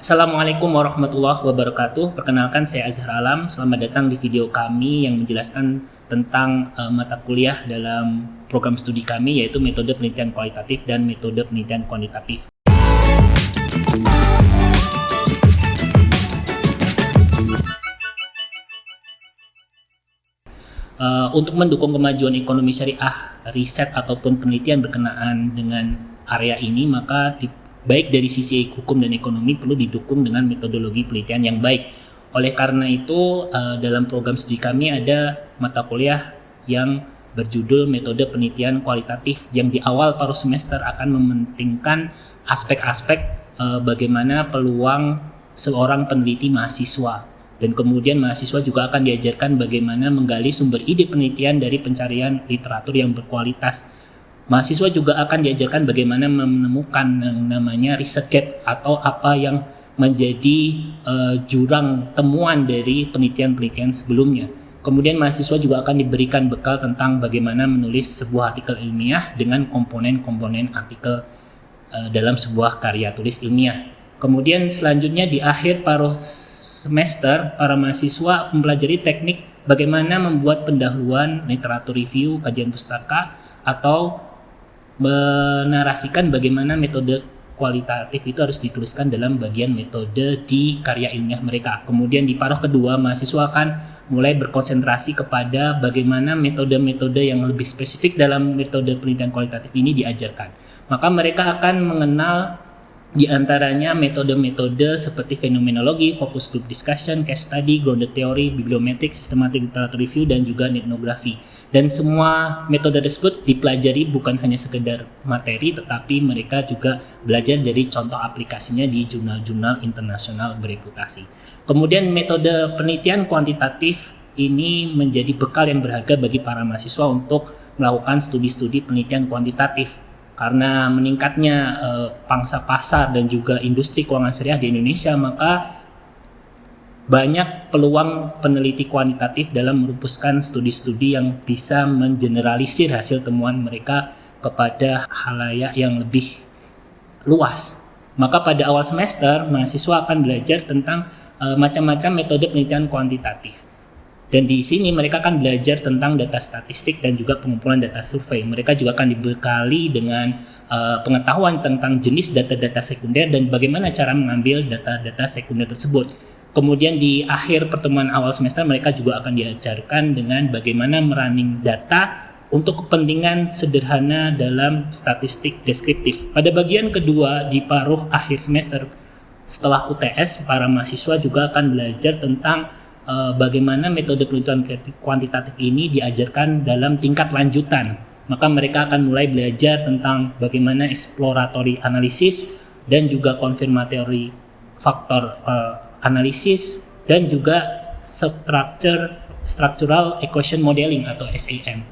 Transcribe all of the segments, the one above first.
Assalamualaikum warahmatullahi wabarakatuh. Perkenalkan, saya Azhar Alam. Selamat datang di video kami yang menjelaskan tentang mata kuliah dalam program studi kami, yaitu metode penelitian kualitatif dan metode penelitian kuantitatif. Untuk mendukung kemajuan ekonomi syariah, riset ataupun penelitian berkenaan dengan area ini, maka baik dari sisi hukum dan ekonomi perlu didukung dengan metodologi penelitian yang baik. Oleh karena itu, dalam program studi kami ada mata kuliah yang berjudul metode penelitian kualitatif, yang di awal paruh semester akan mementingkan aspek-aspek bagaimana peluang seorang peneliti mahasiswa. Dan kemudian mahasiswa juga akan diajarkan bagaimana menggali sumber ide penelitian dari pencarian literatur yang berkualitas. Mahasiswa juga akan diajarkan bagaimana menemukan yang namanya riset gap, atau apa yang menjadi jurang temuan dari penelitian-penelitian sebelumnya. Kemudian mahasiswa juga akan diberikan bekal tentang bagaimana menulis sebuah artikel ilmiah dengan komponen-komponen artikel dalam sebuah karya tulis ilmiah. Kemudian selanjutnya di akhir paruh semester, para mahasiswa mempelajari teknik bagaimana membuat pendahuluan, literatur review, kajian pustaka, atau menarasikan bagaimana metode kualitatif itu harus dituliskan dalam bagian metode di karya ilmiah mereka. Kemudian di paruh kedua, mahasiswa akan mulai berkonsentrasi kepada bagaimana metode-metode yang lebih spesifik dalam metode penelitian kualitatif ini diajarkan. Maka mereka akan mengenal di antaranya metode-metode seperti fenomenologi, focus group discussion, case study, grounded theory, bibliometrik, systematic literature review, dan juga etnografi. Dan semua metode tersebut dipelajari bukan hanya sekedar materi, tetapi mereka juga belajar dari contoh aplikasinya di jurnal-jurnal internasional bereputasi. Kemudian metode penelitian kuantitatif ini menjadi bekal yang berharga bagi para mahasiswa untuk melakukan studi-studi penelitian kuantitatif. Karena meningkatnya pangsa pasar dan juga industri keuangan syariah di Indonesia, maka banyak peluang peneliti kuantitatif dalam merumuskan studi-studi yang bisa mengeneralisir hasil temuan mereka kepada khalayak yang lebih luas. Maka pada awal semester, mahasiswa akan belajar tentang macam-macam metode penelitian kuantitatif. Dan di sini mereka akan belajar tentang data statistik dan juga pengumpulan data survei. Mereka juga akan dibekali dengan pengetahuan tentang jenis data-data sekunder dan bagaimana cara mengambil data-data sekunder tersebut. Kemudian di akhir pertemuan awal semester, mereka juga akan diajarkan dengan bagaimana merunning data untuk kepentingan sederhana dalam statistik deskriptif. Pada bagian kedua di paruh akhir semester, setelah UTS, para mahasiswa juga akan belajar tentang bagaimana metode penelitian kuantitatif ini diajarkan dalam tingkat lanjutan. Maka mereka akan mulai belajar tentang bagaimana exploratory analisis dan juga confirmatory faktor analisis dan juga structural equation modeling atau SEM.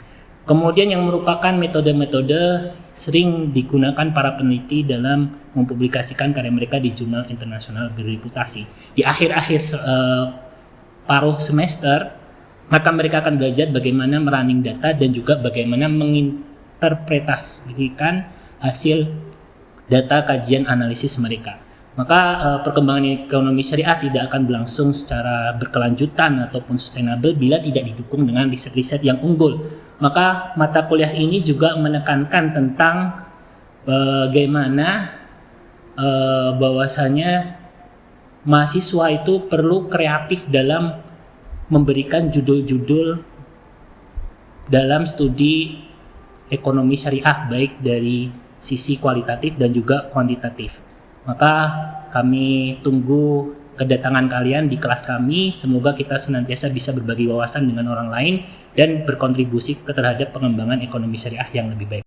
Kemudian yang merupakan metode-metode sering digunakan para peneliti dalam mempublikasikan karya mereka di jurnal internasional bereputasi. Di akhir-akhir paruh semester, maka mereka akan belajar bagaimana merunning data dan juga bagaimana menginterpretasikan hasil data kajian analisis mereka. Maka perkembangan ekonomi syariah tidak akan berlangsung secara berkelanjutan ataupun sustainable bila tidak didukung dengan riset-riset yang unggul. Maka mata kuliah ini juga menekankan tentang bagaimana bahwasanya mahasiswa itu perlu kreatif dalam memberikan judul-judul dalam studi ekonomi syariah, baik dari sisi kualitatif dan juga kuantitatif. Maka kami tunggu kedatangan kalian di kelas kami. Semoga kita senantiasa bisa berbagi wawasan dengan orang lain dan berkontribusi terhadap pengembangan ekonomi syariah yang lebih baik.